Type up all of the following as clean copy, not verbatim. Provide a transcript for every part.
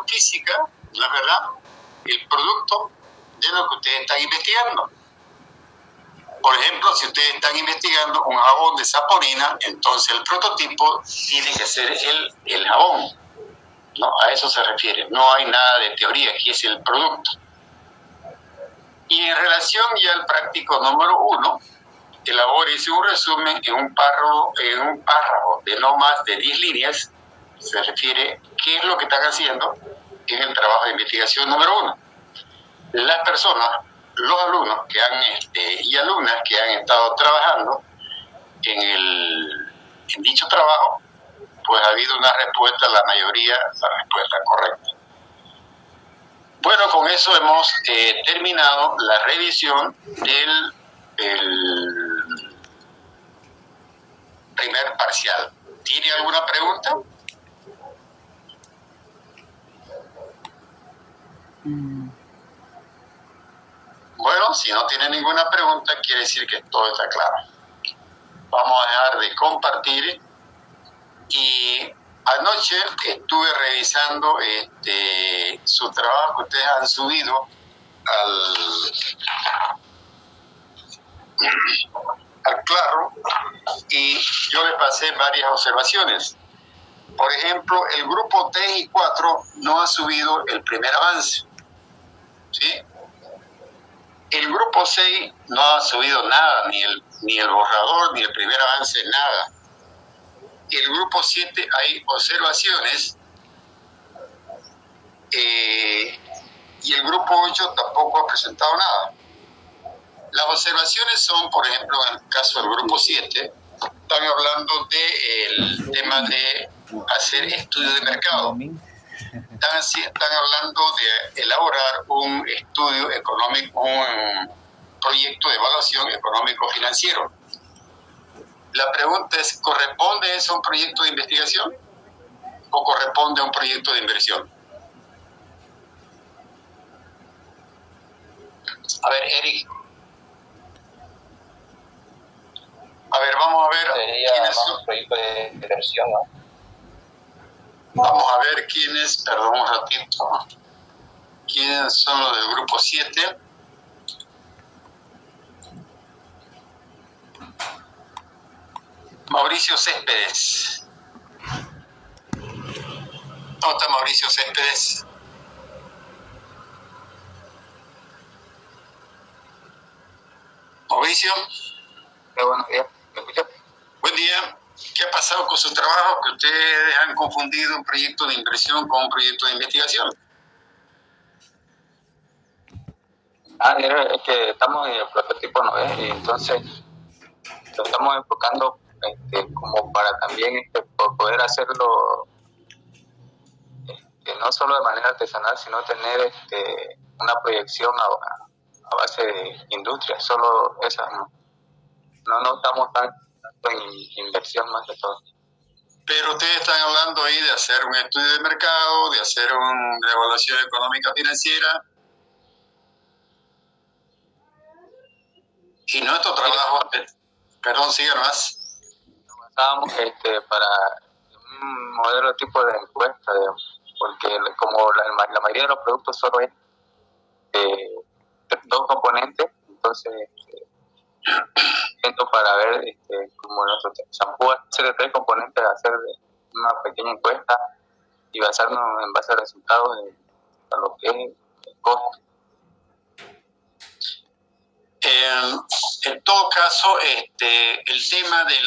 física, la verdad, el producto de lo que ustedes están investigando. Por ejemplo, si ustedes están investigando un jabón de saponina, entonces el prototipo tiene que ser el jabón, ¿no? A eso se refiere. No hay nada de teoría, aquí es el producto. Y en relación ya al práctico número 1, elabórese un resumen en un párrafo de no más de 10 líneas. Se refiere qué es lo que están haciendo en el trabajo de investigación número 1. Las personas, los alumnos que han y alumnas que han estado trabajando en dicho trabajo, pues ha habido una respuesta, la mayoría, la respuesta correcta. Bueno, con eso hemos terminado la revisión del primer parcial. ¿Tiene alguna pregunta? Bueno, si no tiene ninguna pregunta, quiere decir que todo está claro. Vamos a dejar de compartir. Y anoche estuve revisando su trabajo que ustedes han subido al Claro, y yo les pasé varias observaciones. Por ejemplo, el grupo 3 y 4 no ha subido el primer avance, ¿sí? El grupo 6 no ha subido nada, ni el borrador, ni el primer avance, nada. Y el grupo 7 hay observaciones, y el grupo 8 tampoco ha presentado nada. Las observaciones son, por ejemplo, en el caso del grupo 7, están hablando del tema de hacer estudio de mercado. Están hablando de elaborar un estudio económico, un proyecto de evaluación económico-financiero. La pregunta es, ¿corresponde eso a un proyecto de investigación o corresponde a un proyecto de inversión? A ver, Eric. A ver, vamos a ver quiénes son. Un proyecto de inversión, ¿no? Vamos a ver quiénes, perdón un ratito, quiénes son los del grupo 7. Mauricio Céspedes. ¿Dónde está Mauricio Céspedes? Mauricio. Buenos días. ¿Me escuchas? Buen día. ¿Qué ha pasado con su trabajo que ustedes han confundido un proyecto de inversión con un proyecto de investigación? Es que estamos en el prototipo, ¿no es? Y entonces lo estamos enfocando como para también poder hacerlo no solo de manera artesanal, sino tener una proyección a base de industria, solo esa, no estamos tanto en inversión más de todo. Pero ustedes están hablando ahí de hacer un estudio de mercado, de hacer una evaluación económica financiera. Y nuestro trabajo, perdón, sigan más. Estábamos para un modelo tipo de encuesta, porque como la mayoría de los productos solo es dos componentes, entonces para ver como nuestro shampoo hace de 3 componentes, hacer una pequeña encuesta y basarnos en base a resultados a lo que es el costo. En todo caso, el tema de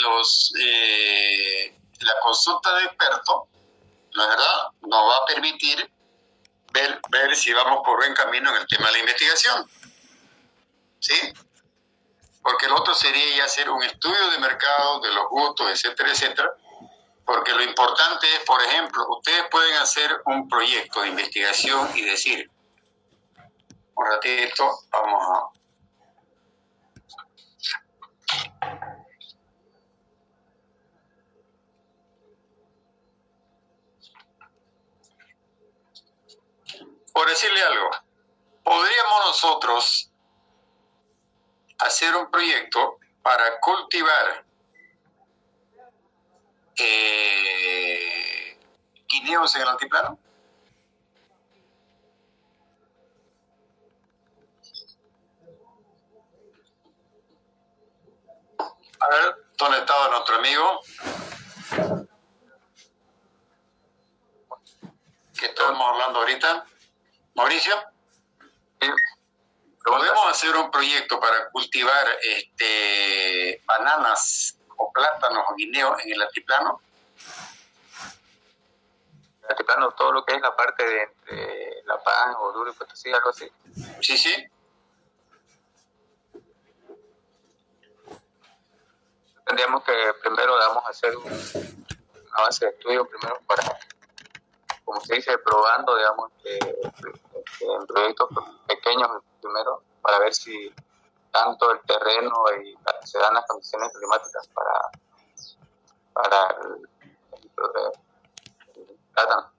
la consulta de expertos, ¿no es verdad?, nos va a permitir ver si vamos por buen camino en el tema de la investigación, ¿sí? Porque el otro sería ya hacer un estudio de mercado, de los gustos, etcétera, etcétera. Porque lo importante es, por ejemplo, ustedes pueden hacer un proyecto de investigación y decir, un ratito, vamos a... Por decirle algo, podríamos nosotros hacer un proyecto para cultivar guineos en el altiplano. A ver, ¿dónde estaba nuestro amigo? ¿Qué estábamos hablando ahorita? Mauricio, Sí, ¿podemos hacer un proyecto para cultivar bananas o plátanos o guineos en el altiplano? el altiplano, todo lo que es la parte de entre La Paz, Oruro y Potosí, algo así. Sí, sí. Tendríamos que primero vamos a hacer una base de estudio primero para, como se dice, probando, digamos, en proyectos pequeños primero, para ver si tanto el terreno y se dan las condiciones climáticas para el plátano.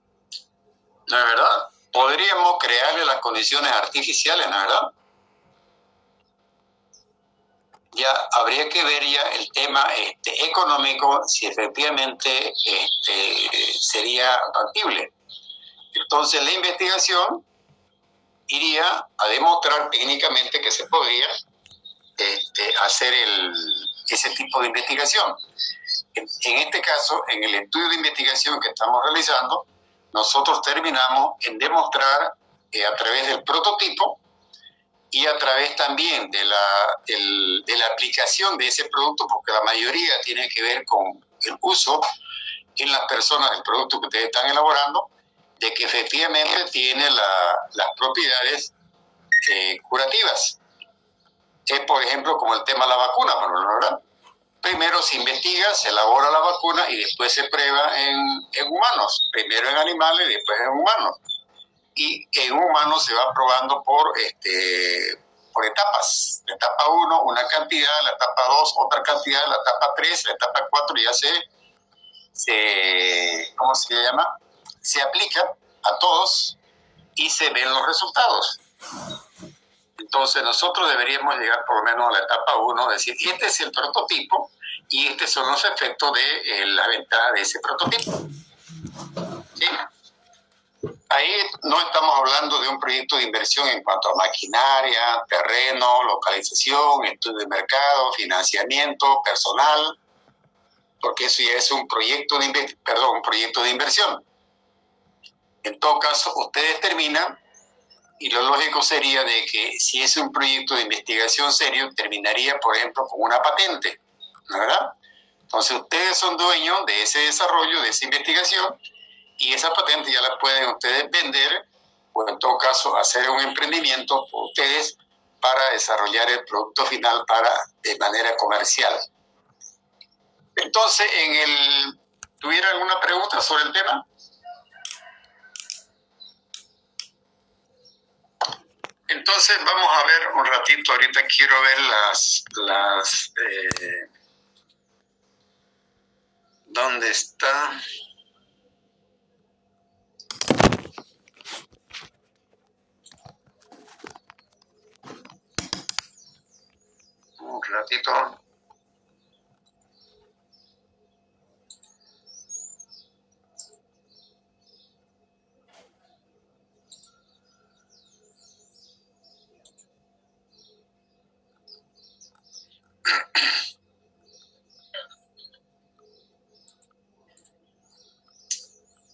¿No es verdad? Podríamos crearle las condiciones artificiales, ¿no es verdad? Ya habría que ver ya el tema económico, si efectivamente sería factible. Entonces la investigación iría a demostrar técnicamente que se podría hacer ese tipo de investigación. En este caso, en el estudio de investigación que estamos realizando, nosotros terminamos en demostrar a través del prototipo y a través también de la aplicación de ese producto, porque la mayoría tiene que ver con el uso en las personas del producto que ustedes están elaborando, de que efectivamente tiene las propiedades curativas. Es, por ejemplo, como el tema de la vacuna, ¿verdad? Primero se investiga, se elabora la vacuna y después se prueba en humanos. Primero en animales y después en humanos. Y en humanos se va probando por etapas. La etapa 1, una cantidad, la etapa 2, otra cantidad, la etapa 3, la etapa 4 ya ¿cómo se llama? Se aplica a todos y se ven los resultados. Entonces nosotros deberíamos llegar por lo menos a la etapa 1, decir, este es el prototipo y estos son los efectos de la ventaja de ese prototipo. ¿Sí? Ahí no estamos hablando de un proyecto de inversión en cuanto a maquinaria, terreno, localización, estudio de mercado, financiamiento, personal, porque eso ya es un proyecto un proyecto de inversión. En todo caso, ustedes terminan y lo lógico sería de que si es un proyecto de investigación serio, terminaría, por ejemplo, con una patente, ¿no es verdad? Entonces ustedes son dueños de ese desarrollo, de esa investigación, y esa patente ya la pueden ustedes vender, o en todo caso hacer un emprendimiento por ustedes para desarrollar el producto final de manera comercial. Entonces, ¿tuviera alguna pregunta sobre el tema? Entonces vamos a ver un ratito, ahorita quiero ver ¿dónde está? Un ratito.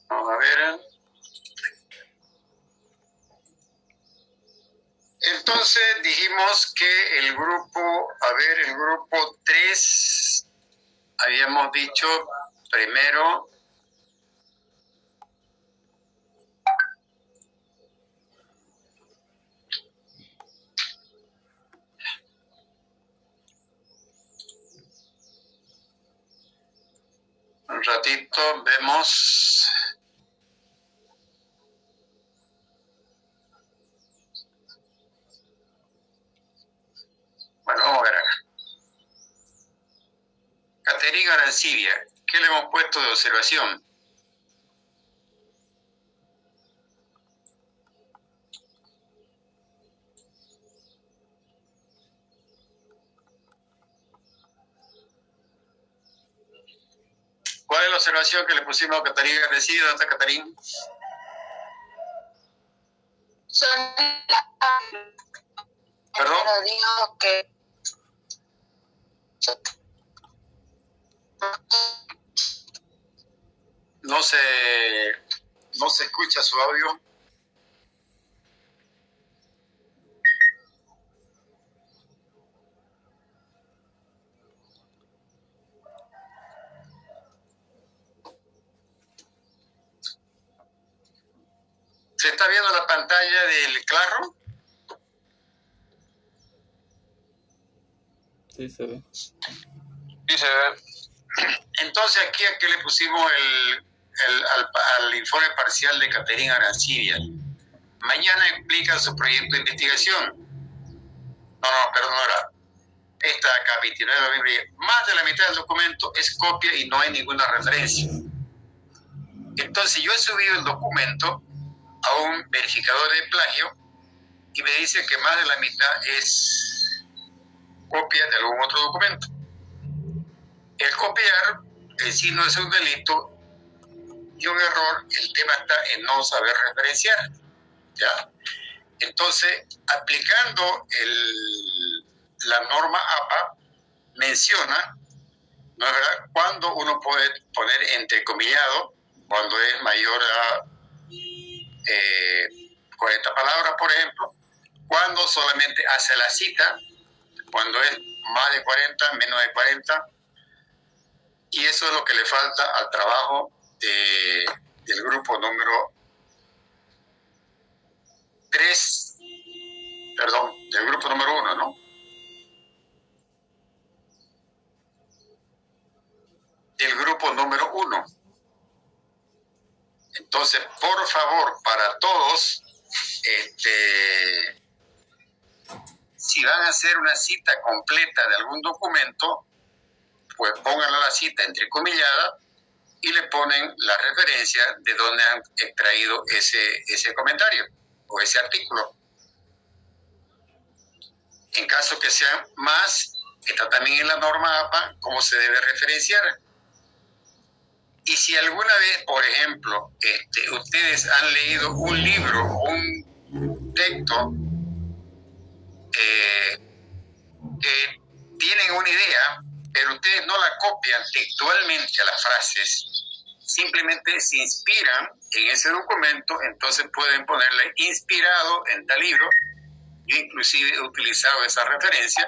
Vamos a ver. Entonces dijimos que el grupo 3, habíamos dicho primero, un ratito, vemos. Bueno, vamos a ver acá. Caterina Arancibia, ¿qué le hemos puesto de observación? ¿Cuál es la observación que le pusimos a Caterina Arancibia? ¿Dónde está Caterina? ¿Perdón? Pero digo que no se escucha su audio. ¿Se está viendo la pantalla del Classroom? Sí, se ve. Sí, se ve. Entonces aquí a que le pusimos al informe parcial de Caterina Arancibia. Mañana explica su proyecto de investigación. No, perdón, era esta acá, 29 de noviembre. Más de la mitad del documento es copia y no hay ninguna referencia. Entonces yo he subido el documento a un verificador de plagio y me dice que más de la mitad es copia de algún otro documento. El copiar en sí no es un delito y un error. El tema está en no saber referenciar, ¿ya? Entonces, aplicando la norma APA, menciona, ¿no es verdad?, cuando uno puede poner entrecomillado, cuando es mayor a 40 palabras, por ejemplo, cuando solamente hace la cita, cuando es más de 40, menos de 40, y eso es lo que le falta al trabajo del grupo número 3, perdón, del grupo número 1, ¿no? Del grupo número 1. Entonces, por favor, para todos, si van a hacer una cita completa de algún documento, pues pónganla la cita entrecomillada y le ponen la referencia de donde han extraído ese comentario o ese artículo. En caso que sean más, está también en la norma APA cómo se debe referenciar. Y si alguna vez, por ejemplo, ustedes han leído un libro o un texto que tienen una idea, pero ustedes no la copian textualmente a las frases, simplemente se inspiran en ese documento, entonces pueden ponerle inspirado en tal libro. Yo inclusive he utilizado esa referencia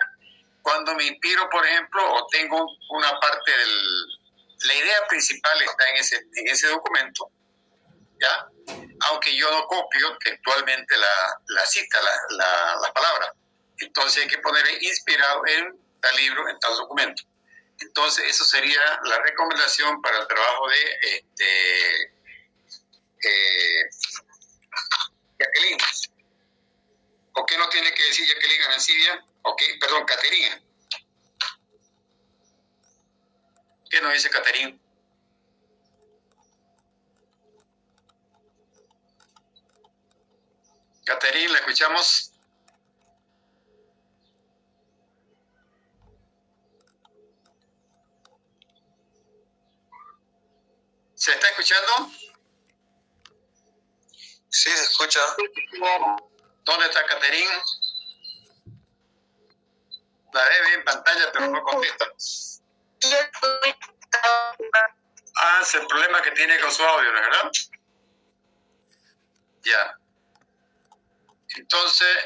cuando me inspiro, por ejemplo, o tengo una parte la idea principal está en ese documento, ¿ya? Aunque yo no copio textualmente la cita, la palabra. Entonces hay que poner inspirado en tal libro, en tal documento. Entonces eso sería la recomendación para el trabajo de Jacqueline. ¿Por qué no tiene que decir Jacqueline Arancibia? Perdón, Caterina. ¿Qué nos dice Caterina? Caterina, ¿la escuchamos? ¿Se está escuchando? Sí, se escucha. ¿Dónde está Caterina? La ve en pantalla, pero no contesta. Ah, es el problema que tiene con su audio, ¿no es verdad? Ya. Entonces,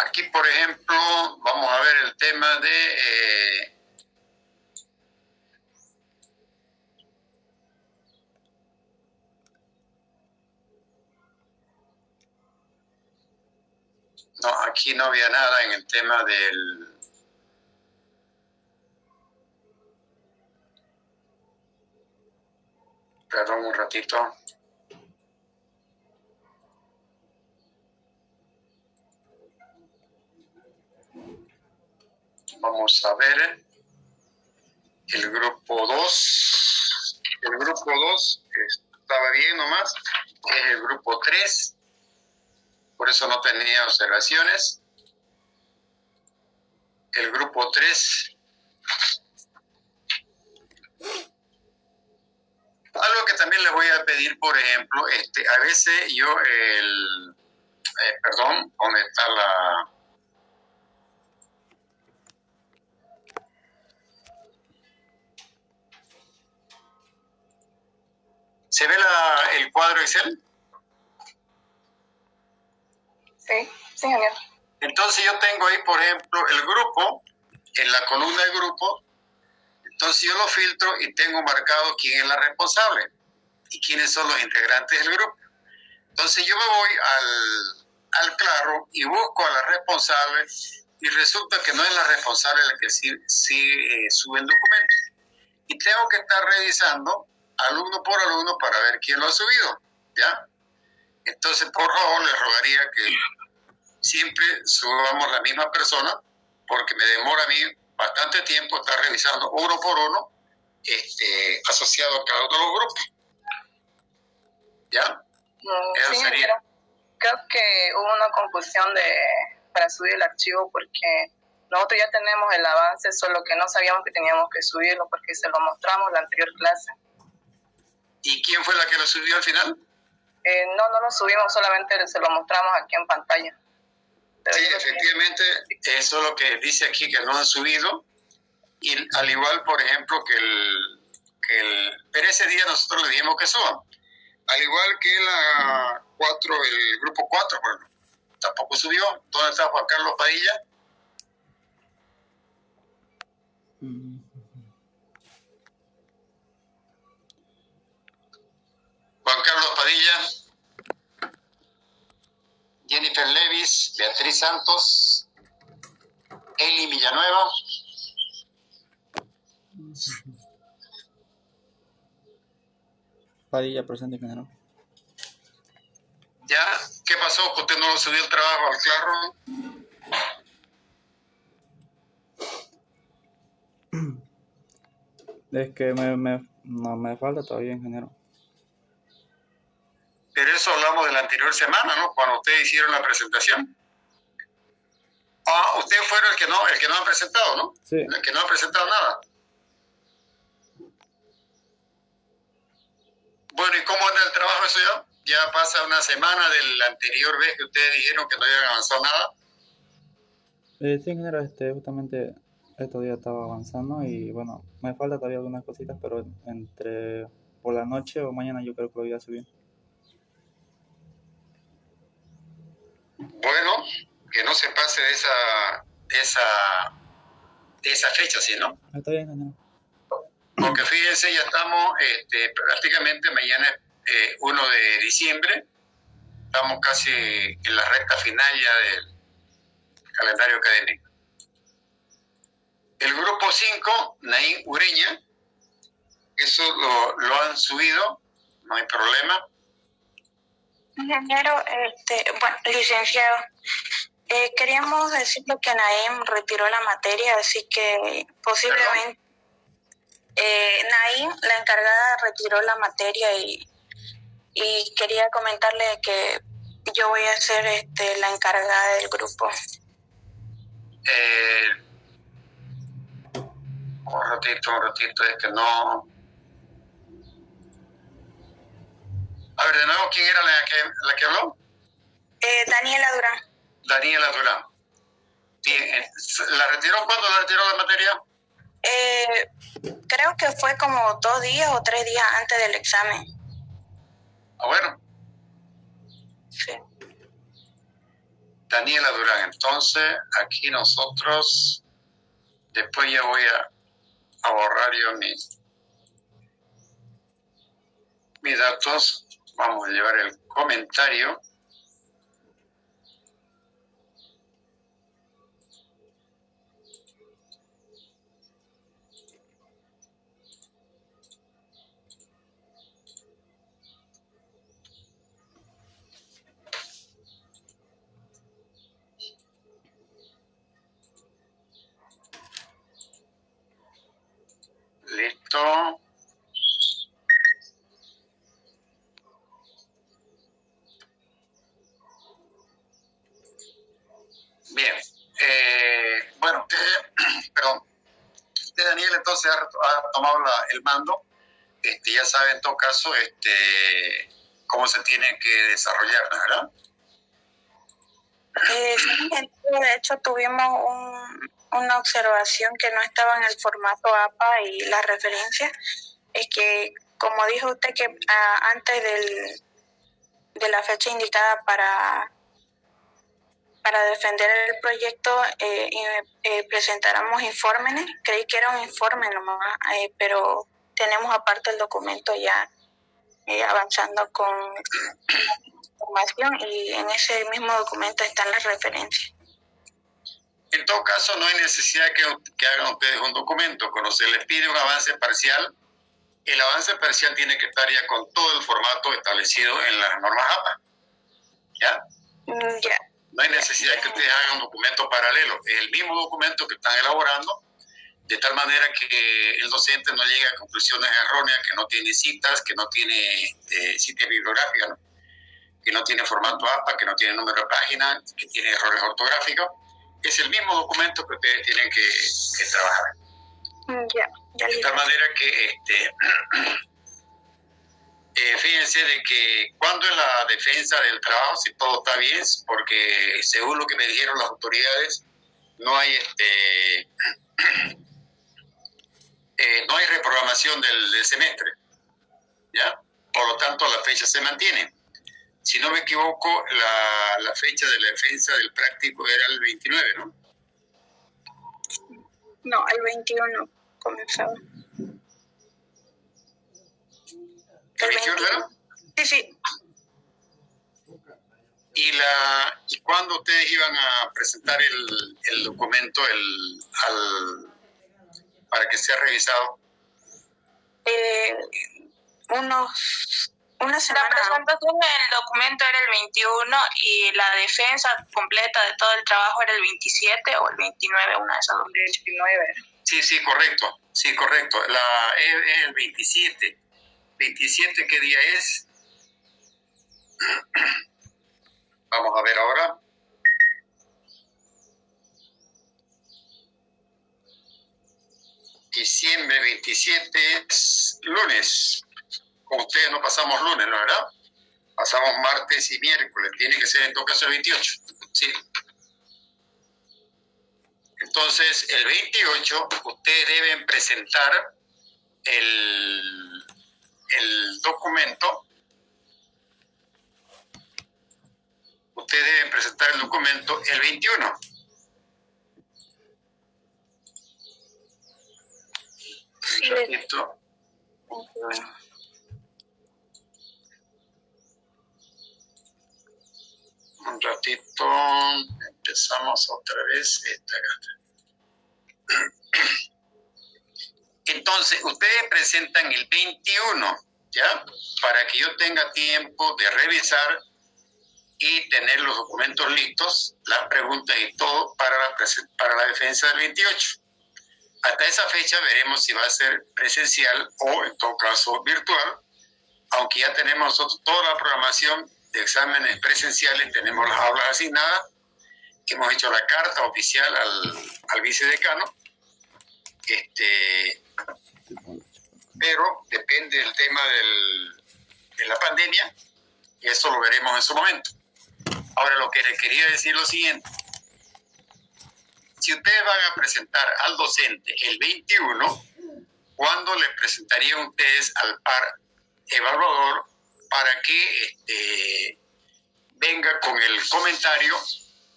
aquí, por ejemplo, vamos a ver el tema de no, aquí no había nada en el tema del... Perdón un ratito. Vamos a ver el grupo 2. El grupo 2 estaba bien nomás. Es el grupo 3. Por eso no tenía observaciones. El grupo 3. Algo que también les voy a pedir, por ejemplo, a veces yo perdón, ¿dónde está la...? ¿Se ve el cuadro Excel? Sí, sí, genial. Entonces yo tengo ahí, por ejemplo, el grupo, en la columna de grupo, entonces yo lo filtro y tengo marcado quién es la responsable y quiénes son los integrantes del grupo. Entonces yo me voy al Claro y busco a la responsable y resulta que no es la responsable la que sí sube el documento. Y tengo que estar revisando alumno por alumno para ver quién lo ha subido, ¿ya? Entonces, por favor, les rogaría que siempre subamos la misma persona, porque me demora a mí bastante tiempo estar revisando uno por uno, asociado a cada uno de los grupos. ¿Ya? Eso Sí, sería. creo que hubo una confusión para subir el archivo porque nosotros ya tenemos el avance, solo que no sabíamos que teníamos que subirlo porque se lo mostramos la anterior clase. ¿Y quién fue la que lo subió al final? No lo subimos, solamente se lo mostramos aquí en pantalla. Sí, efectivamente, eso es lo que dice aquí, que no han subido. Y al igual, por ejemplo, pero ese día nosotros le dijimos que suban. Al igual que el grupo 4, bueno, tampoco subió. ¿Dónde está Juan Carlos Padilla? Juan Carlos Padilla, Jennifer Levis, Beatriz Santos, Eli Villanueva. Padilla presente, general. ¿Ya? ¿Qué pasó? ¿Que usted no lo subió el trabajo al Claro? Es que me falta todavía, ingeniero. Pero eso hablamos de la anterior semana, ¿no? Cuando ustedes hicieron la presentación. Ah, ustedes fueron el que no han presentado, ¿no? Sí. El que no ha presentado nada. Bueno, ¿y cómo anda el trabajo eso ya? Ya pasa una semana de la anterior vez que ustedes dijeron que no habían avanzado nada. Sí, ingeniero, justamente estos días estaba avanzando y bueno, me falta todavía algunas cositas, pero por la noche o mañana yo creo que lo voy a subir. Bueno, que no se pase de esa fecha, ¿sí, no? Está bien, ingeniero. Porque fíjense, ya estamos prácticamente mañana es 1 de diciembre. Estamos casi en la recta final ya del calendario académico. El grupo 5, Naín Ureña, eso lo han subido, no hay problema. Ingeniero, bueno, licenciado, queríamos decirle que Naim retiró la materia, así que posiblemente Naim, la encargada, retiró la materia y quería comentarle que yo voy a ser la encargada del grupo. Un ratito, es que no... A ver, de nuevo, ¿quién era la que habló? Daniela Durán. Daniela Durán. Bien, ¿la retiró? ¿Cuándo la retiró la materia? Creo que fue como 2 días o 3 días antes del examen. Ah, bueno. Sí. Daniela Durán. Entonces, aquí nosotros, después ya voy a borrar yo mis datos. Vamos a llevar el comentario. Listo. Bien. Bueno, perdón. Daniel entonces ha tomado el mando. Ya sabe en todo caso cómo se tiene que desarrollar, ¿verdad? Sí, de hecho tuvimos una observación que no estaba en el formato APA y la referencia es que, como dijo usted, que antes de la fecha indicada para defender el proyecto presentáramos informes. Creí que era un informe nomás, pero tenemos aparte el documento ya avanzando con información y en ese mismo documento están las referencias. En todo caso, no hay necesidad que hagan ustedes un documento. Cuando se les pide un avance parcial, el avance parcial tiene que estar ya con todo el formato establecido en las normas APA. ¿Ya? Ya. No hay necesidad que ustedes hagan un documento paralelo. Es el mismo documento que están elaborando, de tal manera que el docente no llegue a conclusiones erróneas, que no tiene citas, que no tiene citas bibliográficas, ¿no? Que no tiene formato APA, que no tiene número de página, que tiene errores ortográficos. Es el mismo documento que ustedes tienen que trabajar. Ya. De tal manera que fíjense de que cuando en la defensa del trabajo, si todo está bien, porque según lo que me dijeron las autoridades, no hay no hay reprogramación del semestre, ¿ya? Por lo tanto, la fecha se mantiene. Si no me equivoco, la fecha de la defensa del práctico era el 29, ¿no? No, el 21 comenzaba. ¿El 21 era? Sí. ¿Y cuándo ustedes iban a presentar el documento para que sea revisado? Una semana. La presentación del documento era el 21 y la defensa completa de todo el trabajo era el 27 o el 29, una de esas dos. 29. Sí, correcto. Sí, correcto. Es el 27. ¿27 qué día es? Vamos a ver ahora. Diciembre 27 es lunes. Con ustedes no pasamos lunes, ¿no, verdad? Pasamos martes y miércoles. Tiene que ser en todo caso el 28. Sí. Entonces, el 28 ustedes deben presentar el documento. Ustedes deben presentar el documento el 21. Sí. Un ratito, empezamos otra vez. Entonces, ustedes presentan el 21, ¿ya? Para que yo tenga tiempo de revisar y tener los documentos listos, las preguntas y todo para la defensa del 28. Hasta esa fecha veremos si va a ser presencial o, en todo caso, virtual, aunque ya tenemos nosotros toda la programación de exámenes presenciales, tenemos las aulas asignadas, hemos hecho la carta oficial al vicedecano, pero depende del tema de la pandemia, y eso lo veremos en su momento. Ahora, lo que les quería decir es lo siguiente: si ustedes van a presentar al docente el 21, ¿cuándo le presentarían ustedes al par evaluador para que venga con el comentario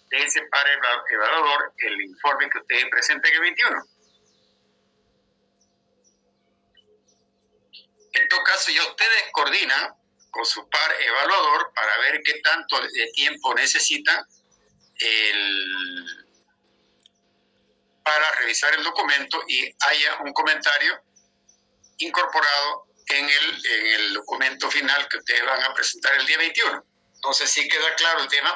de ese par evaluador el informe que ustedes presenten el 21? En todo caso, ya ustedes coordinan con su par evaluador para ver qué tanto de tiempo necesitan para revisar el documento y haya un comentario incorporado en el documento final que ustedes van a presentar el día 21. Entonces, ¿sí queda claro el tema?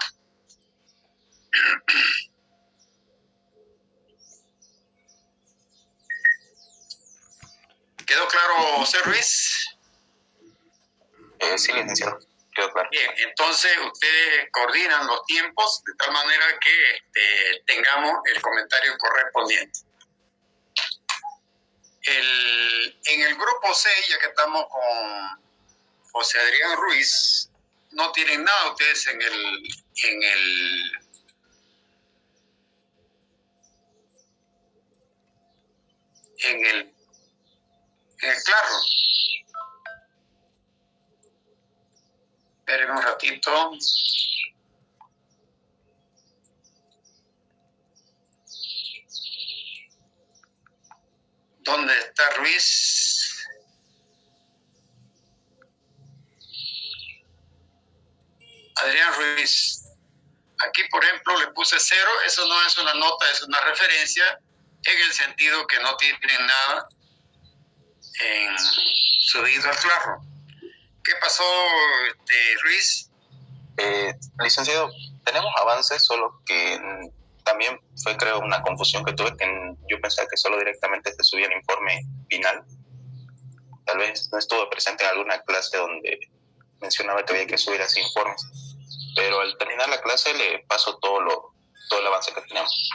¿Quedó claro, José Ruiz? Sí, licenciado, quedó claro. Bien, entonces ustedes coordinan los tiempos de tal manera que tengamos el comentario correspondiente. En el grupo 6, ya que estamos con José Adrián Ruiz, no tienen nada ustedes en el en el Classroom. Espérenme un ratito. ¿Dónde está Ruiz? Adrián Ruiz. Aquí, por ejemplo, le puse 0. Eso no es una nota, es una referencia en el sentido que no tienen nada subido al Classroom. ¿Qué pasó, Ruiz? Licenciado, tenemos avances, solo que también fue, creo, una confusión que tuve, que yo pensaba que solo directamente se subía el informe final. Tal vez no estuve presente en alguna clase donde mencionaba que había que subir así informes, pero al terminar la clase le paso todo el avance que tenemos.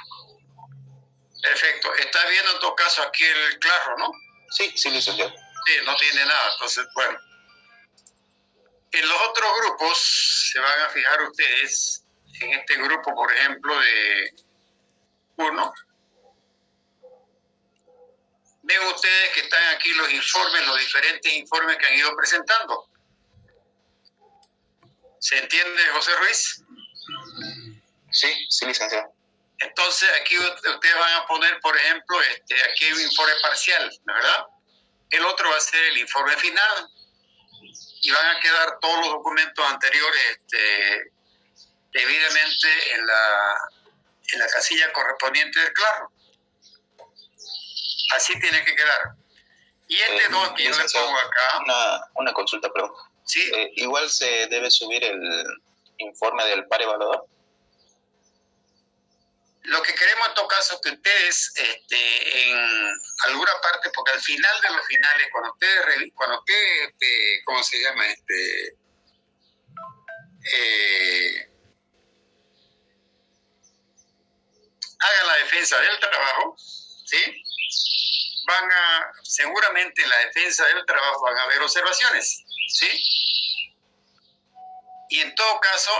Perfecto. Está viendo en todo caso aquí el Classroom, ¿no? Sí, licenciado. Sí, no tiene nada. Entonces, bueno. En los otros grupos, se van a fijar ustedes, en este grupo, por ejemplo, de 1, ven ustedes que están aquí los informes, los diferentes informes que han ido presentando. ¿Se entiende, José Ruiz? Sí, licenciado. Entonces, aquí ustedes van a poner, por ejemplo, aquí hay un informe parcial, ¿verdad? El otro va a ser el informe final. Y van a quedar todos los documentos anteriores debidamente en la casilla correspondiente del Classroom. Así tiene que quedar. Y dos que yo le pongo acá. Una consulta, pregunta. Sí. Igual se debe subir el informe del par evaluador. Lo que queremos en todo caso es que ustedes, en alguna parte, porque al final de los finales, cuando ustedes, ¿cómo se llama? Hagan la defensa del trabajo, ¿sí? Seguramente en la defensa del trabajo van a haber observaciones, ¿sí? Y en todo caso,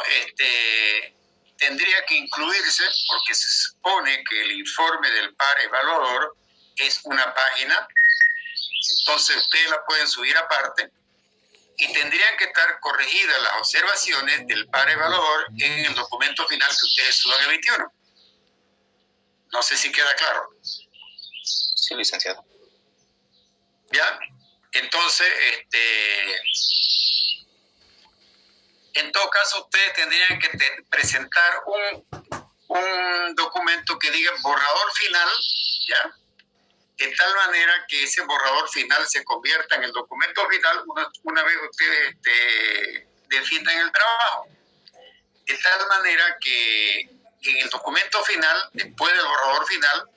tendría que incluirse, porque se supone que el informe del par evaluador es una página, entonces ustedes la pueden subir aparte, y tendrían que estar corregidas las observaciones del par evaluador en el documento final que ustedes suban el 21. No sé si queda claro. Sí, licenciado. ¿Ya? Entonces, en todo caso, ustedes tendrían que presentar un documento que diga borrador final, ¿ya? De tal manera que ese borrador final se convierta en el documento final una vez ustedes defiendan el trabajo. De tal manera que en el documento final, después del borrador final,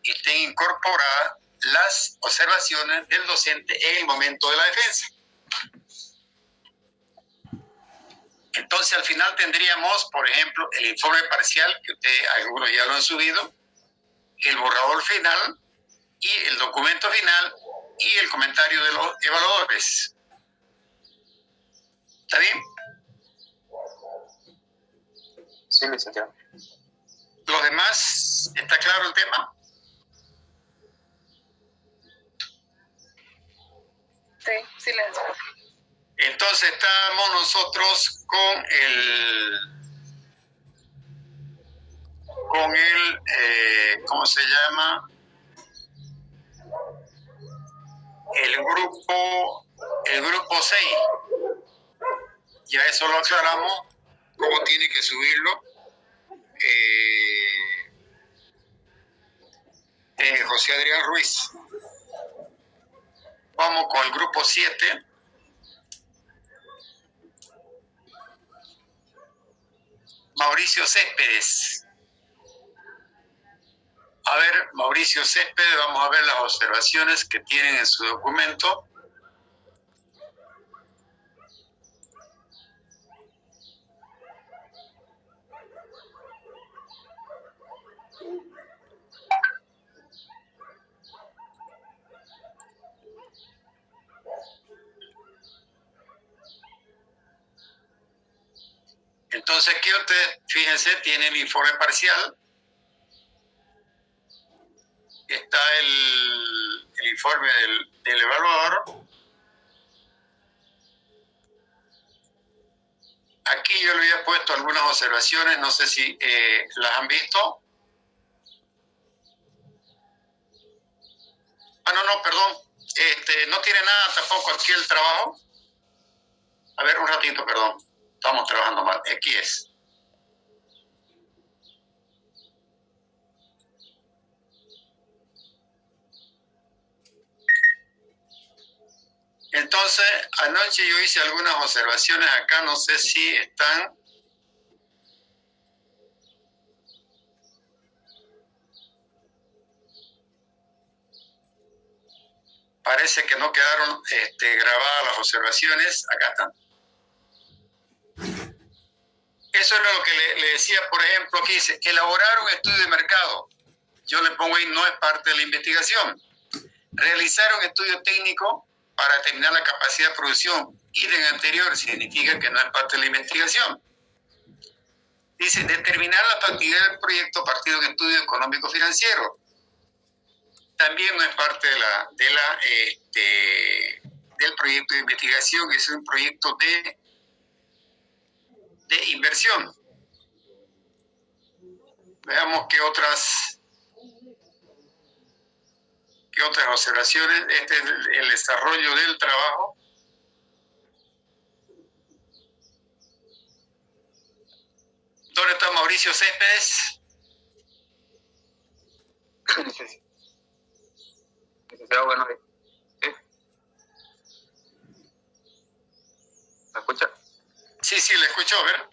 estén incorporadas las observaciones del docente en el momento de la defensa. Entonces, al final tendríamos, por ejemplo, el informe parcial, que ustedes, algunos ya lo han subido, el borrador final y el documento final y el comentario de los evaluadores. ¿Está bien? Sí, licenciado. ¿Los demás, está claro el tema? Sí, licenciado. Entonces estamos nosotros con ¿cómo se llama? El grupo 6. Ya eso lo aclaramos, cómo tiene que subirlo. José Adrián Ruiz. Vamos con el grupo 7. Mauricio Céspedes. A ver, Mauricio Céspedes, vamos a ver las observaciones que tienen en su documento. Entonces aquí ustedes, fíjense, tiene el informe parcial. Está el informe del evaluador. Aquí yo le había puesto algunas observaciones, no sé si las han visto. No, perdón. No tiene nada tampoco aquí el trabajo. A ver, un ratito, perdón. Estamos trabajando mal. Aquí es. Entonces, anoche yo hice algunas observaciones acá, no sé si están. Parece que no quedaron grabadas las observaciones. Acá están. Eso es lo que le decía, por ejemplo, aquí dice, elaborar un estudio de mercado. Yo le pongo ahí, no es parte de la investigación. Realizar un estudio técnico para determinar la capacidad de producción. Idem anterior significa que no es parte de la investigación. Dice, determinar la factibilidad del proyecto a partir de un estudio económico-financiero. También no es parte del proyecto de investigación, es un proyecto de inversión. Veamos qué otras observaciones. Este es el desarrollo del trabajo. ¿Dónde está Mauricio Céspedes? Bueno, ¿me escucha? Sí, le escucho, a ver.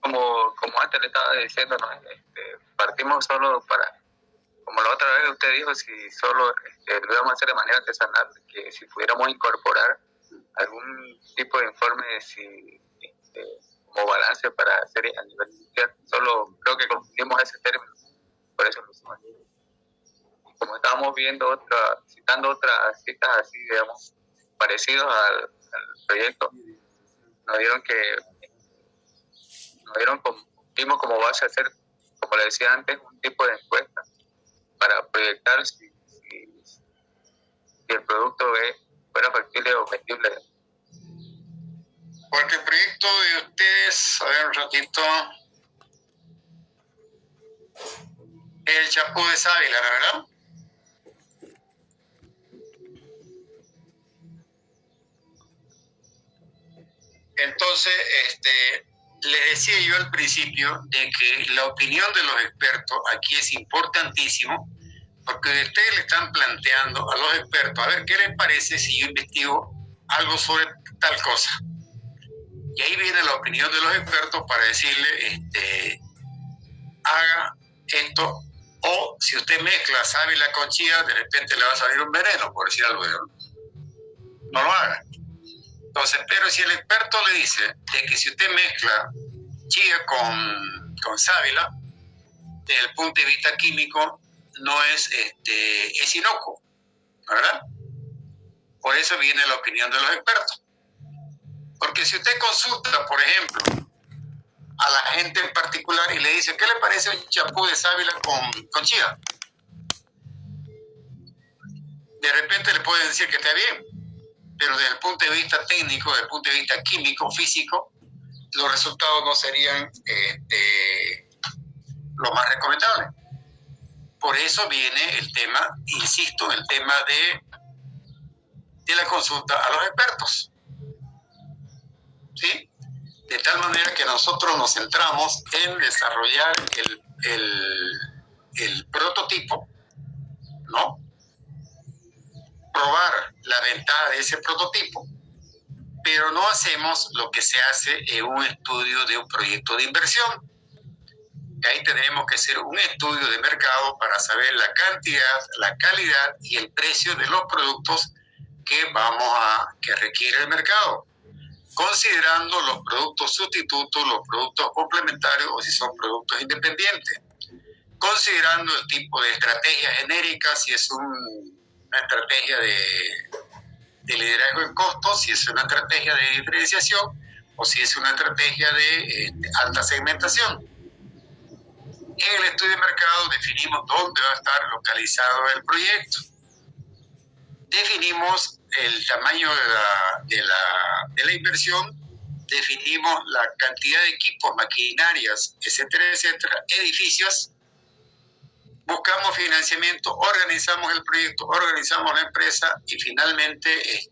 Como antes le estaba diciendo, ¿no? Partimos solo para, como la otra vez usted dijo, si solo lo íbamos a hacer de manera artesanal, que si pudiéramos incorporar algún tipo de informe como balance para hacer a nivel mundial, solo creo que confundimos ese término, por eso lo hicimos. Como estábamos viendo citando otras citas así, digamos, parecidos al proyecto, dimos como base a hacer, como le decía antes, un tipo de encuesta para proyectar si el producto fuera factible o vendible. Porque el proyecto de ustedes, a ver un ratito, el Chapú de Sábila, ¿verdad? Entonces, les decía yo al principio de que la opinión de los expertos aquí es importantísimo, porque ustedes le están planteando a los expertos, a ver, ¿qué les parece si yo investigo algo sobre tal cosa? Y ahí viene la opinión de los expertos para decirle, haga esto, o si usted mezcla sábila con chía, de repente le va a salir un veneno, por decir algo, no lo haga. Entonces, pero si el experto le dice de que si usted mezcla chía con sábila, desde el punto de vista químico, no es inocuo, ¿verdad? Por eso viene la opinión de los expertos. Porque si usted consulta, por ejemplo, a la gente en particular y le dice, ¿qué le parece un champú de sábila con chía? De repente le pueden decir que está bien, pero desde el punto de vista técnico, desde el punto de vista químico, físico, los resultados no serían lo más recomendable. Por eso viene el tema, insisto, el tema de la consulta a los expertos. ¿Sí? De tal manera que nosotros nos centramos en desarrollar el prototipo, ¿no? Probar la ventaja de ese prototipo, pero no hacemos lo que se hace en un estudio de un proyecto de inversión. Ahí tenemos que hacer un estudio de mercado para saber la cantidad, la calidad y el precio de los productos que requiere el mercado, considerando los productos sustitutos, los productos complementarios o si son productos independientes, considerando el tipo de estrategia genérica, si es una estrategia de liderazgo en costos, si es una estrategia de diferenciación o si es una estrategia de alta segmentación. En el estudio de mercado definimos dónde va a estar localizado el proyecto. Definimos el tamaño de la inversión, definimos la cantidad de equipos, maquinarias, etcétera, edificios. Buscamos financiamiento, organizamos el proyecto, organizamos la empresa y finalmente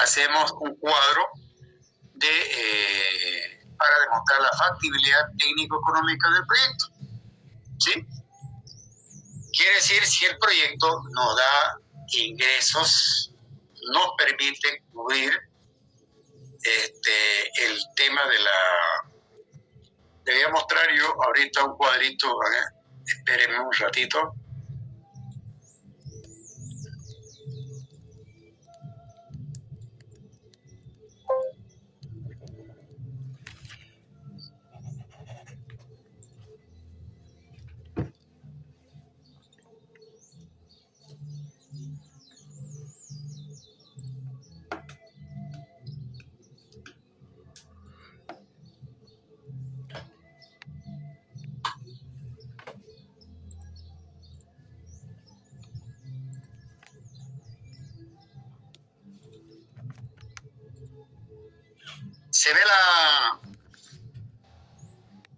hacemos un cuadro para demostrar la factibilidad técnico-económica del proyecto. ¿Sí? Quiere decir, si el proyecto nos da ingresos, nos permite cubrir el tema de la... Le voy a mostrar yo ahorita un cuadrito, espérenme un ratito.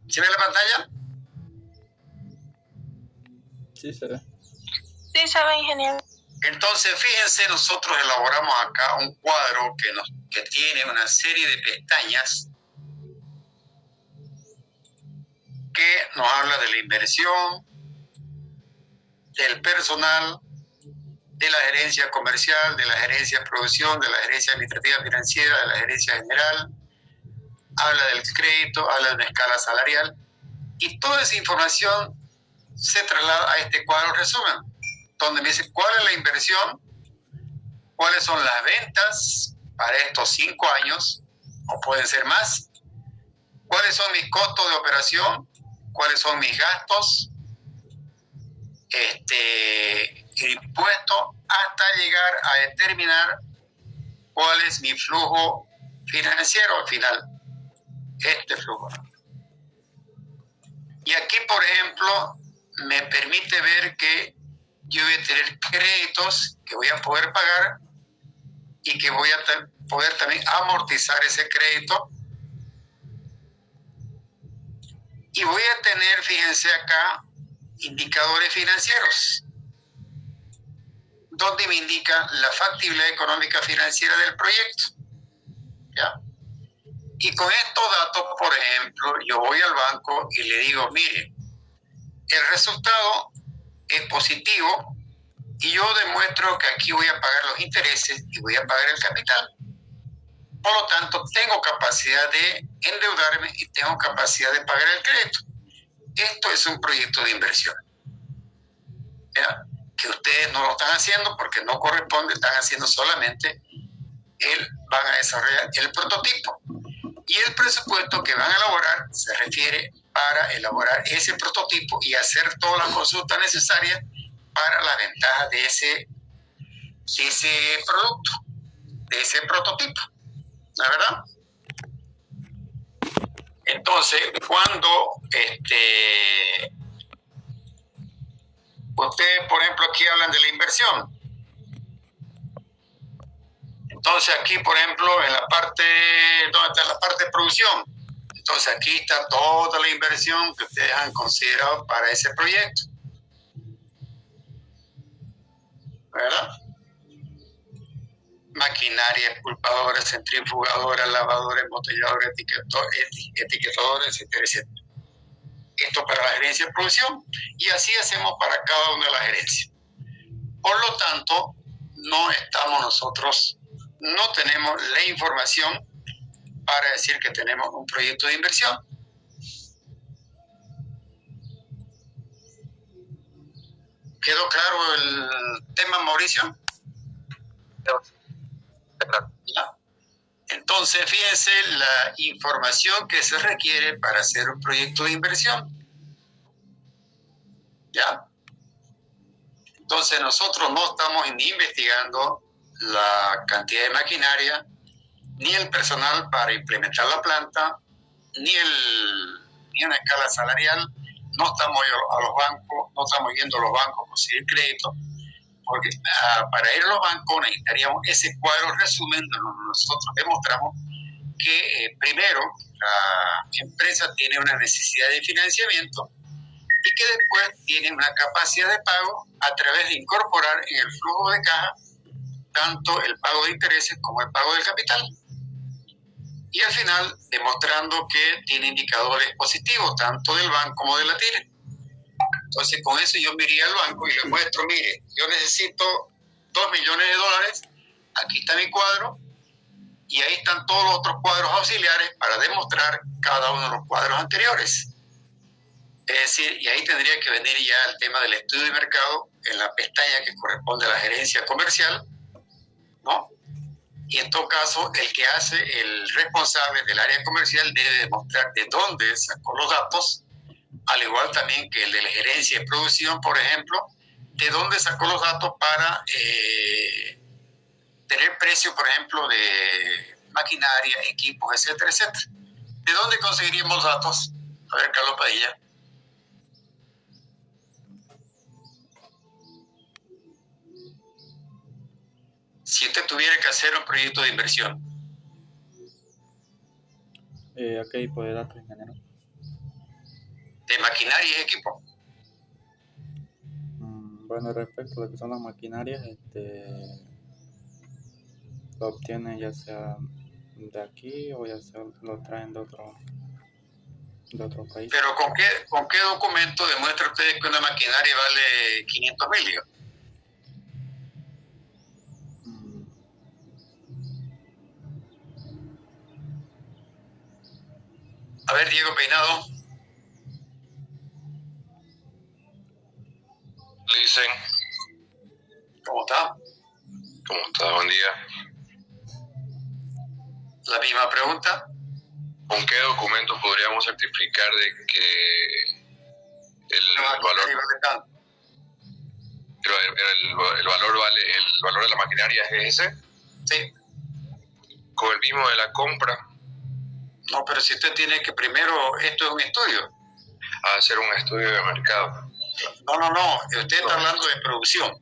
¿Se ve la pantalla? Sí, se ve. Sí, se ve, ingeniero. Entonces, fíjense, nosotros elaboramos acá un cuadro que tiene una serie de pestañas que nos habla de la inversión, del personal, de la gerencia comercial, de la gerencia de producción, de la gerencia administrativa financiera, de la gerencia general, habla del crédito, habla de una escala salarial, y toda esa información se traslada a este cuadro resumen, donde me dice cuál es la inversión, cuáles son las ventas para estos 5 años, o pueden ser más, cuáles son mis costos de operación, cuáles son mis gastos, el impuesto, hasta llegar a determinar cuál es mi flujo financiero al final, este flujo. Y aquí, por ejemplo, me permite ver que yo voy a tener créditos que voy a poder pagar y que voy a poder también amortizar ese crédito. Y voy a tener, fíjense acá, indicadores financieros, donde me indica la factibilidad económica financiera del proyecto. ¿Ya? Y con estos datos, por ejemplo, yo voy al banco y le digo, mire, el resultado es positivo y yo demuestro que aquí voy a pagar los intereses y voy a pagar el capital. Por lo tanto, tengo capacidad de endeudarme y tengo capacidad de pagar el crédito. Esto es un proyecto de inversión. ¿Ya? Que ustedes no lo están haciendo porque no corresponde, están haciendo solamente van a desarrollar el prototipo. Y el presupuesto que van a elaborar se refiere para elaborar ese prototipo y hacer todas las consultas necesarias para la ventaja de ese producto, de ese prototipo. ¿La verdad? Entonces, cuando ustedes, por ejemplo, aquí hablan de la inversión. Entonces, aquí, por ejemplo, en la parte, ¿dónde está la parte de producción? Entonces, aquí está toda la inversión que ustedes han considerado para ese proyecto. ¿Verdad? Maquinaria, expulpadora, centrifugadora, lavadora, embotelladora, etiquetadora, etcétera, etcétera. Esto para la gerencia de producción, y así hacemos para cada una de las gerencias. Por lo tanto, no tenemos la información para decir que tenemos un proyecto de inversión. ¿Quedó claro el tema, Mauricio? ¿Ya? Entonces, fíjense la información que se requiere para hacer un proyecto de inversión. ¿Ya? Entonces, nosotros no estamos ni investigando la cantidad de maquinaria, ni el personal para implementar la planta, ni una escala salarial, no estamos a los bancos, no estamos yendo a los bancos a conseguir crédito, porque para ir a los bancos necesitaríamos ese cuadro resumen donde nosotros demostramos que primero la empresa tiene una necesidad de financiamiento y que después tiene una capacidad de pago a través de incorporar en el flujo de caja tanto el pago de intereses como el pago del capital. Y al final demostrando que tiene indicadores positivos tanto del banco como de la TIR. Entonces con eso yo me iría al banco y le muestro, mire, yo necesito $2 millones, aquí está mi cuadro, y ahí están todos los otros cuadros auxiliares para demostrar cada uno de los cuadros anteriores. Es decir, y ahí tendría que venir ya el tema del estudio de mercado en la pestaña que corresponde a la gerencia comercial, ¿no? Y en todo caso, el que hace, el responsable del área comercial debe demostrar de dónde sacó los datos, al igual también que el de la gerencia de producción, por ejemplo, de dónde sacó los datos para tener precio, por ejemplo, de maquinaria, equipos, etcétera, etcétera. ¿De dónde conseguiríamos los datos? A ver, Carlos Padilla. Si usted tuviera que hacer un proyecto de inversión. ¿A qué tipo de datos, ingeniero? De maquinaria y equipo. Bueno, respecto a lo que son las maquinarias, lo obtienen ya sea de aquí o ya sea lo traen de otro país. Pero ¿con qué documento demuestra usted que una maquinaria vale 500.000? A ver, Diego Peinado. Le dicen. ¿Cómo está? ¿Cómo está? Buen día. La misma pregunta. ¿Con qué documento podríamos certificar de que el valor de la maquinaria es ese? Sí. ¿Con el mismo de la compra? No, pero si usted tiene que primero, esto es un estudio. Hacer un estudio de mercado. No, usted está hablando de producción.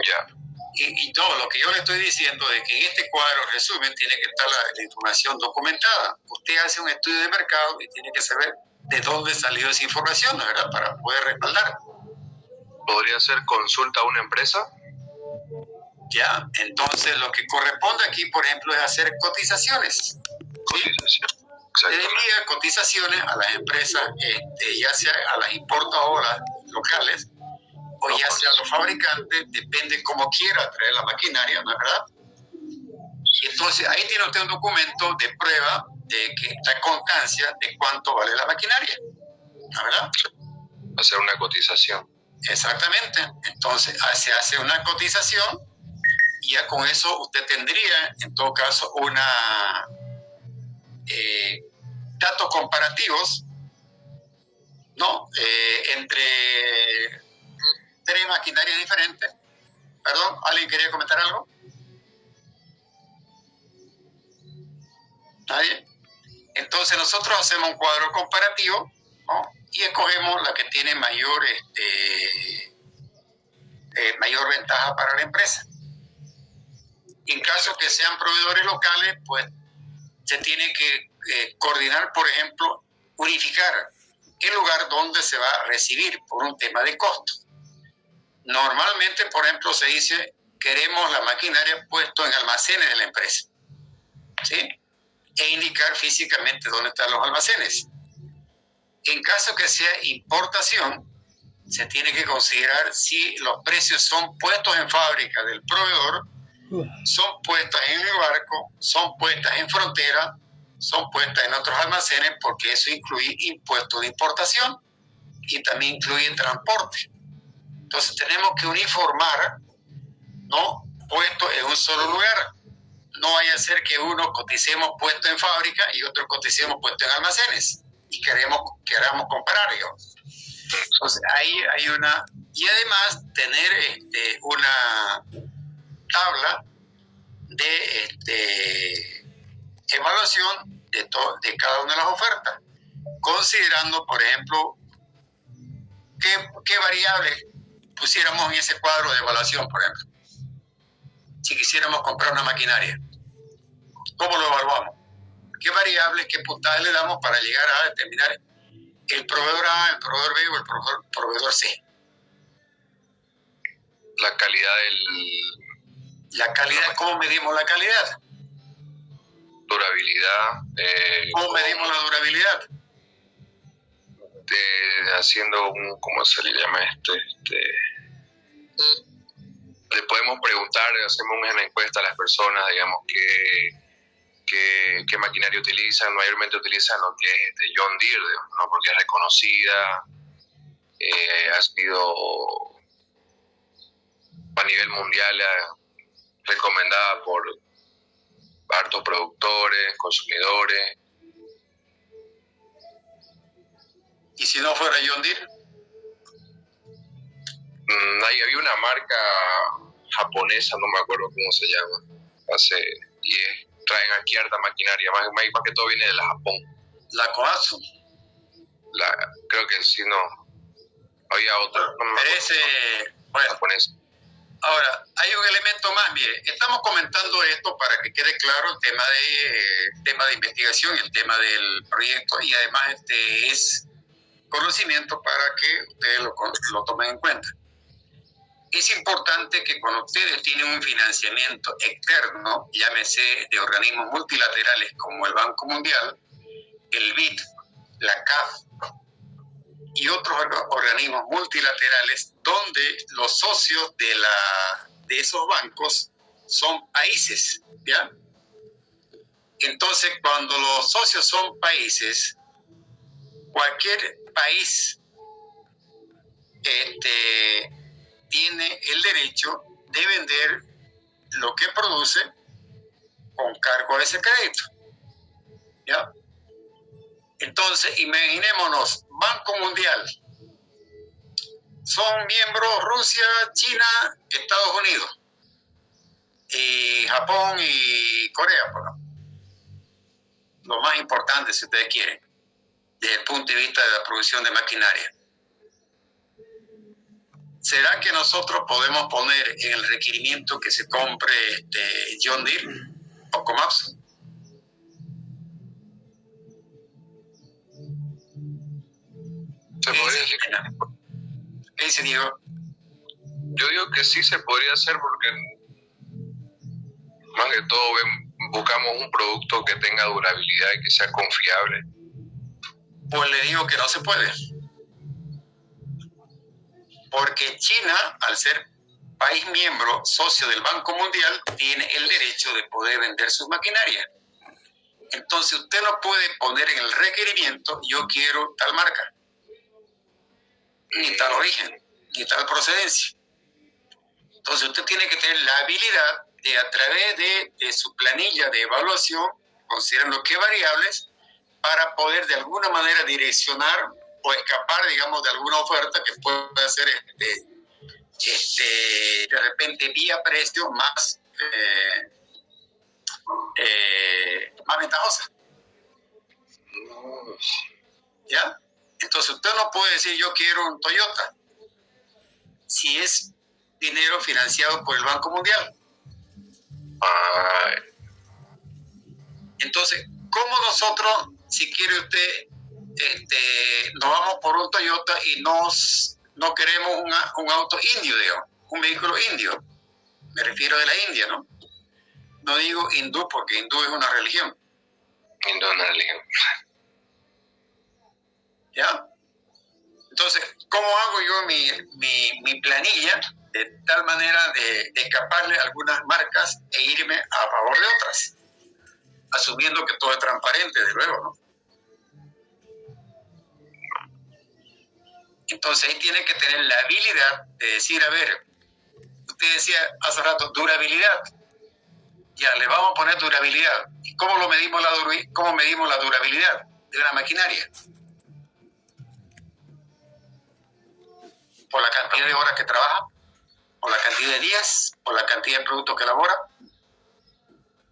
Ya. Y todo lo que yo le estoy diciendo es que en este cuadro resumen tiene que estar la información documentada. Usted hace un estudio de mercado y tiene que saber de dónde salió esa información, ¿verdad? Para poder respaldar. ¿Podría ser consulta a una empresa? Ya, entonces lo que corresponde aquí, por ejemplo, es hacer cotizaciones. Cotización. Se envía cotizaciones a las empresas, ya sea a las importadoras locales o ya sea a los fabricantes, depende cómo quiera traer la maquinaria, ¿no es verdad? Y entonces ahí tiene usted un documento de prueba de que la constancia de cuánto vale la maquinaria, ¿no es verdad? Hacer una cotización. Exactamente. Entonces se hace una cotización y ya con eso usted tendría, en todo caso, datos comparativos, ¿no? Entre 3 maquinarias diferentes. Perdón, ¿alguien quería comentar algo? ¿Nadie? Entonces nosotros hacemos un cuadro comparativo, ¿no? Y escogemos la que tiene mayor ventaja para la empresa. En caso que sean proveedores locales, pues se tiene que coordinar, por ejemplo, unificar el lugar donde se va a recibir por un tema de costo. Normalmente, por ejemplo, se dice, queremos la maquinaria puesto en almacenes de la empresa, ¿sí? E indicar físicamente dónde están los almacenes. En caso que sea importación, se tiene que considerar si los precios son puestos en fábrica del proveedor, son puestas en el barco, son puestas en frontera, son puestas en otros almacenes, porque eso incluye impuestos de importación y también incluye transporte. Entonces tenemos que uniformar, ¿no? Puesto en un solo lugar. No vaya a ser que uno coticemos puesto en fábrica y otro coticemos puesto en almacenes y queramos comparar, digamos. Entonces ahí hay una... Y además tener una tabla de evaluación de cada una de las ofertas, considerando, por ejemplo, ¿qué variables pusiéramos en ese cuadro de evaluación, por ejemplo? Si quisiéramos comprar una maquinaria, ¿cómo lo evaluamos? ¿Qué variables, qué puntaje le damos para llegar a determinar el proveedor A, el proveedor B o el proveedor C? La calidad La calidad, ¿cómo medimos la calidad? durabilidad. ¿Cómo medimos la durabilidad? Haciendo ¿cómo se le llama le podemos preguntar, hacemos una encuesta a las personas, digamos, qué maquinaria utilizan. Mayormente utilizan lo que es John Deere, digamos, ¿no? Porque es reconocida, ha sido a nivel mundial recomendada por hartos productores, consumidores. ¿Y si no fuera John Deere? Había una marca japonesa, no me acuerdo cómo se llama, traen aquí harta maquinaria, más que todo viene de la Japón. La Komatsu. Creo que sí, no. Había otra. Bueno, japonesa. Ahora, hay un elemento más, mire, estamos comentando esto para que quede claro el tema de investigación, el tema del proyecto, y además es conocimiento para que ustedes lo tomen en cuenta. Es importante que cuando ustedes tienen un financiamiento externo, llámese de organismos multilaterales como el Banco Mundial, el BID, la CAF y otros organismos multilaterales, donde los socios de esos bancos son países, ¿ya? Entonces, cuando los socios son países, cualquier país tiene el derecho de vender lo que produce con cargo a ese crédito, ¿ya? Entonces, imaginémonos, Banco Mundial, son miembros Rusia, China, Estados Unidos, y Japón y Corea, bueno, lo más importante, si ustedes quieren, desde el punto de vista de la producción de maquinaria. ¿Será que nosotros podemos poner en el requerimiento que se compre John Deere o Komatsu? ¿Se podría decir? ¿Qué dice Diego? Yo digo que sí se podría hacer porque más que todo buscamos un producto que tenga durabilidad y que sea confiable. Pues le digo que no se puede. Porque China, al ser país miembro, socio del Banco Mundial, tiene el derecho de poder vender sus maquinarias. Entonces usted no puede poner en el requerimiento, yo quiero tal marca, ni tal origen, ni tal procedencia. Entonces usted tiene que tener la habilidad de, a través de su planilla de evaluación, considerando qué variables, para poder de alguna manera direccionar o escapar, digamos, de alguna oferta que pueda ser de repente vía precio más ventajosa. ¿Ya? Entonces usted no puede decir yo quiero un Toyota si es dinero financiado por el Banco Mundial. Entonces, ¿cómo nosotros, si quiere usted, nos vamos por un Toyota y no queremos un auto indio, digamos, un vehículo indio? Me refiero de la India, ¿no? No digo hindú porque hindú es una religión. Hindú es una religión. ¿Ya? Entonces, ¿cómo hago yo mi planilla de tal manera de escaparle a algunas marcas e irme a favor de otras? Asumiendo que todo es transparente, de luego, ¿no? Entonces ahí tiene que tener la habilidad de decir, a ver, usted decía hace rato, durabilidad. Ya, le vamos a poner durabilidad. ¿Y cómo medimos la durabilidad de una maquinaria? Por la cantidad de horas que trabaja, por la cantidad de días, por la cantidad de productos que elabora.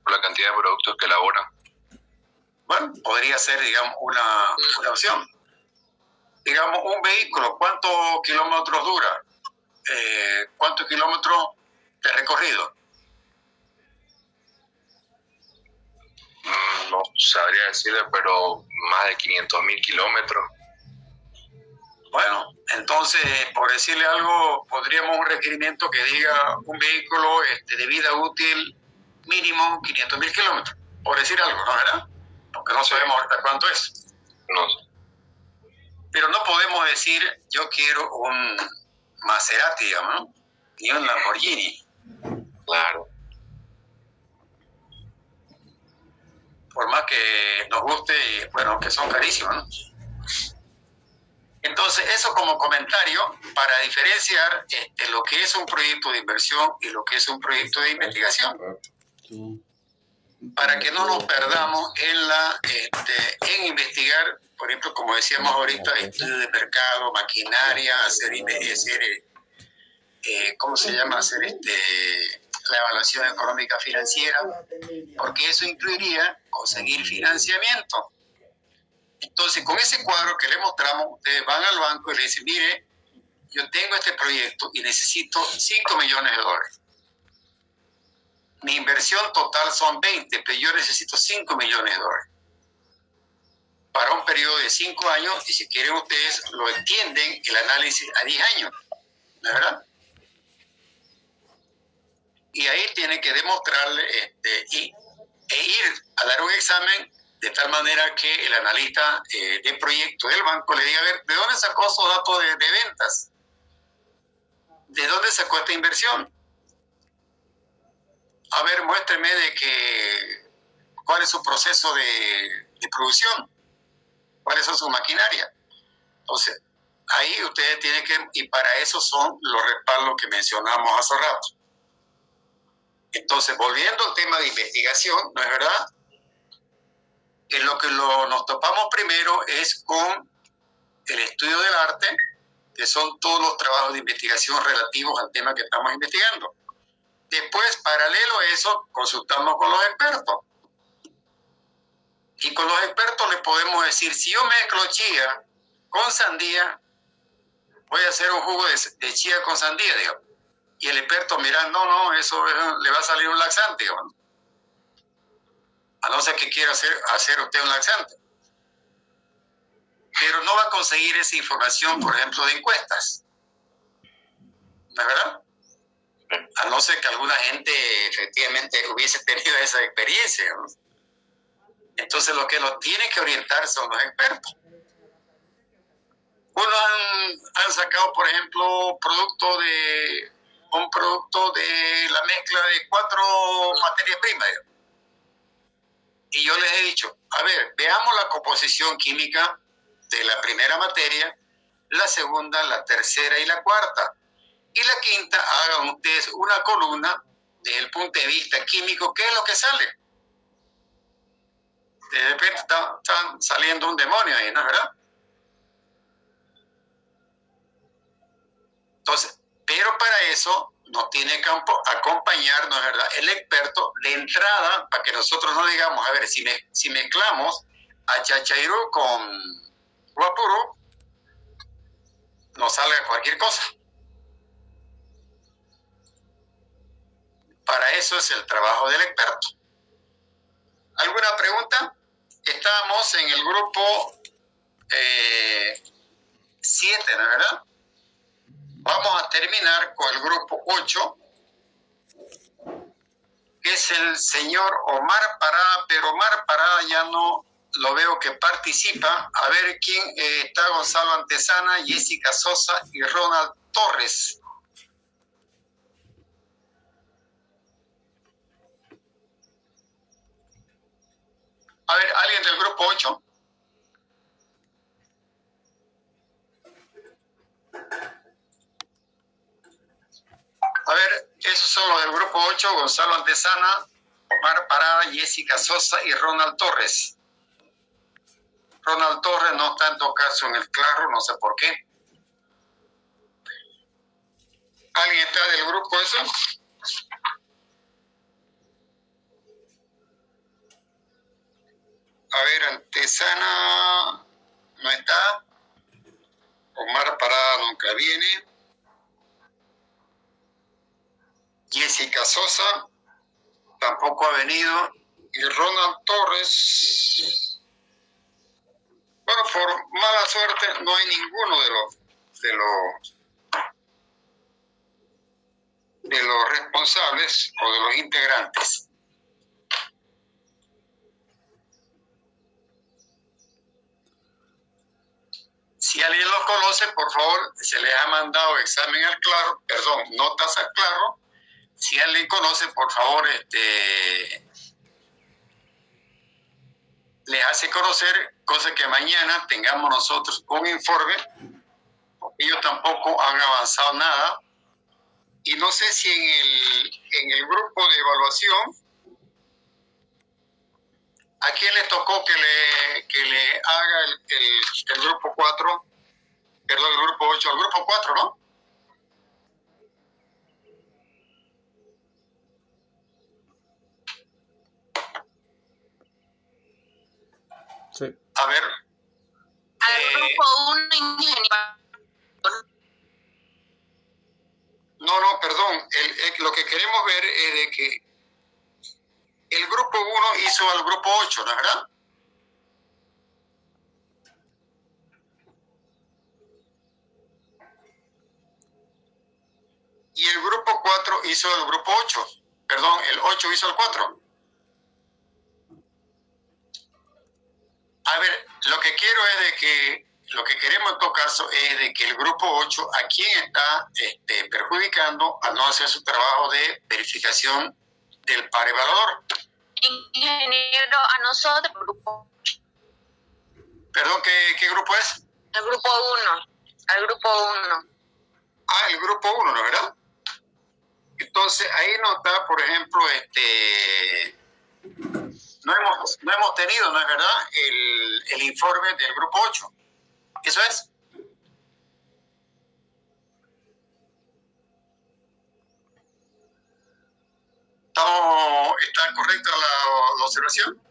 Por la cantidad de productos que elabora. Bueno, podría ser, digamos, una opción. digamos, un vehículo, ¿cuántos kilómetros dura? ¿Cuántos kilómetros de recorrido? No sabría decirle, pero más de 500.000 kilómetros. Bueno, entonces, por decirle algo, podríamos un requerimiento que diga un vehículo de vida útil mínimo 500.000 kilómetros, por decir algo, ¿no? ¿Verdad? Porque no sabemos ahorita cuánto es. No sé. Pero no podemos decir, yo quiero un Maserati, digamos, ¿no? Ni un Lamborghini. Claro. Por más que nos guste, bueno, que son carísimos, ¿no? Entonces, eso como comentario para diferenciar lo que es un proyecto de inversión y lo que es un proyecto de investigación. Para que no nos perdamos en investigar, por ejemplo, como decíamos ahorita, estudios de mercado, maquinaria, ¿cómo se llama? Hacer la evaluación económica financiera, porque eso incluiría conseguir financiamiento. Entonces, con ese cuadro que le mostramos, ustedes van al banco y le dicen, mire, yo tengo este proyecto y necesito 5 millones de dólares. Mi inversión total son 20, pero yo necesito 5 millones de dólares. Para un periodo de 5 años, y si quieren ustedes, lo extienden el análisis a 10 años, ¿no es verdad? Y ahí tienen que demostrarle e ir a dar un examen de tal manera que el analista de proyecto del banco le diga, a ver, ¿de dónde sacó esos datos de ventas? ¿De dónde sacó esta inversión? A ver, muéstreme cuál es su proceso de producción, cuáles son sus maquinarias. Entonces, ahí ustedes tienen que, y para eso son los respaldos que mencionamos hace rato. Entonces, volviendo al tema de investigación, ¿no es verdad? En lo que nos topamos primero es con el estudio del arte, que son todos los trabajos de investigación relativos al tema que estamos investigando. Después, paralelo a eso, consultamos con los expertos. Y con los expertos les podemos decir, si yo mezclo chía con sandía, voy a hacer un jugo de chía con sandía, digamos. Y el experto mira, no, eso le va a salir un laxante, digamos. A no ser que quiera hacer usted un laxante. Pero no va a conseguir esa información, por ejemplo, de encuestas. ¿No es verdad? A no ser que alguna gente efectivamente hubiese tenido esa experiencia, ¿no? Entonces lo que nos tiene que orientar son los expertos. Unos han sacado, por ejemplo, un producto de la mezcla de 4 materias primas. Y yo les he dicho, a ver, veamos la composición química de la primera materia, la segunda, la tercera y la cuarta. Y la quinta, hagan ustedes una columna desde el punto de vista químico, ¿qué es lo que sale? De repente está saliendo un demonio ahí, ¿no es verdad? Entonces, pero para eso nos tiene que acompañar, ¿no es verdad?, el experto de entrada, para que nosotros no digamos, a ver, si mezclamos a Chachairú con Guapurú, nos salga cualquier cosa. Para eso es el trabajo del experto. ¿Alguna pregunta? Estamos en el grupo 7, ¿no es verdad? Vamos a terminar con el grupo 8, que es el señor Omar Parada, pero Omar Parada ya no lo veo que participa. A ver quién está: Gonzalo Antesana, Jessica Sosa y Ronald Torres. A ver, ¿alguien del grupo 8? A ver, esos son los del grupo 8, Gonzalo Antesana, Omar Parada, Jessica Sosa y Ronald Torres. Ronald Torres no está en todo caso en el claro, no sé por qué. ¿Alguien está del grupo eso? A ver, Antesana no está. Omar Parada nunca viene. Jessica Sosa tampoco ha venido. Y Ronald Torres, bueno, por mala suerte no hay ninguno de los responsables o de los integrantes. Si alguien los conoce, por favor, se les ha mandado examen al claro, notas al claro. Si alguien conoce, por favor, les hace conocer, cosa que mañana tengamos nosotros un informe, porque ellos tampoco han avanzado nada. Y no sé si en el grupo de evaluación, ¿a quién le tocó que le haga el grupo 4? Perdón, el grupo 8, el grupo 4, ¿no? Sí. A ver. Al grupo 1, ingeniero. No, perdón. Lo que queremos ver es de que el grupo 1 hizo al grupo 8, ¿no es verdad? Y el grupo 4 hizo al grupo 8. Perdón, el 8 hizo al 4. A ver, lo que queremos en todo caso es de que el grupo 8, ¿a quién está perjudicando al no hacer su trabajo de verificación del par evaluador? Ingeniero, a nosotros, grupo. Perdón, ¿qué grupo es? El grupo 1. Al grupo 1. Ah, el grupo 1, ¿no es verdad? Entonces, ahí no está, por ejemplo, no hemos tenido, ¿no es verdad?, el informe del grupo 8. ¿Eso es? ¿Está correcta la observación?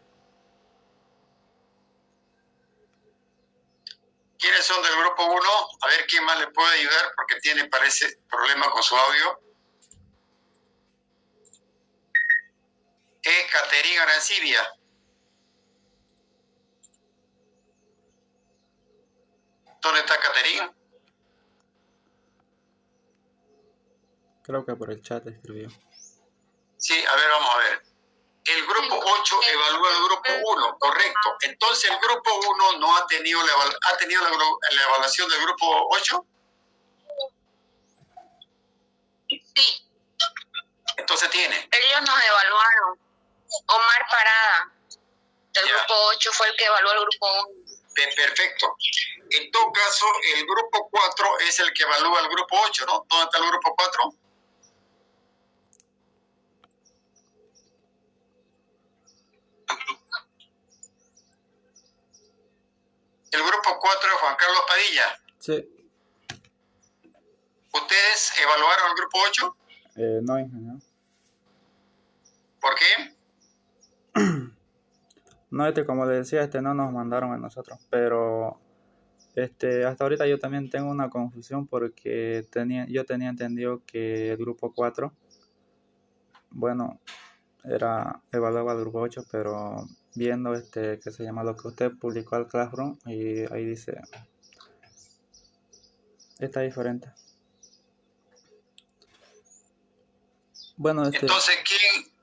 ¿Quiénes son del grupo 1? A ver quién más le puede ayudar, porque parece, problema con su audio. Es Caterina Arancibia. ¿Dónde está Caterina? Creo que por el chat escribió. Sí, a ver, vamos a ver. El grupo 8 evalúa al grupo 1, correcto. Entonces, ¿el grupo 1 no ha tenido la evaluación del grupo 8? Sí. Entonces tiene. Ellos nos evaluaron. Omar Parada, del grupo 8, fue el que evaluó el grupo 1. Perfecto. En todo caso, el grupo 4 es el que evalúa el grupo 8, ¿no? ¿Dónde está el grupo 4? El grupo 4 es Juan Carlos Padilla. Sí. ¿Ustedes evaluaron el grupo 8? No, ingeniero. ¿Por qué? No, como le decía, no nos mandaron a nosotros, pero hasta ahorita yo también tengo una confusión porque yo tenía entendido que el grupo 4, bueno, evaluaba el grupo 8, pero viendo que se llama lo que usted publicó al Classroom, y ahí dice, está diferente. Bueno, entonces, ¿quién?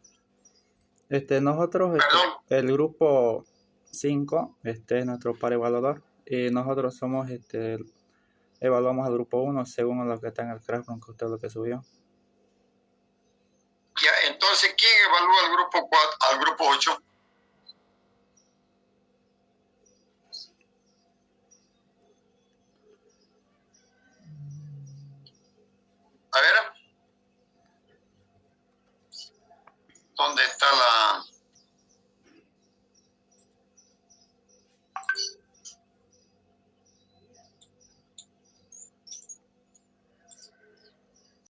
Nosotros, el grupo 5, es nuestro par evaluador, y nosotros somos, evaluamos al grupo 1 según lo que está en el Classroom que usted lo que subió. Ya, entonces, ¿quién evalúa al grupo 4, al grupo 8? A ver. ¿Dónde está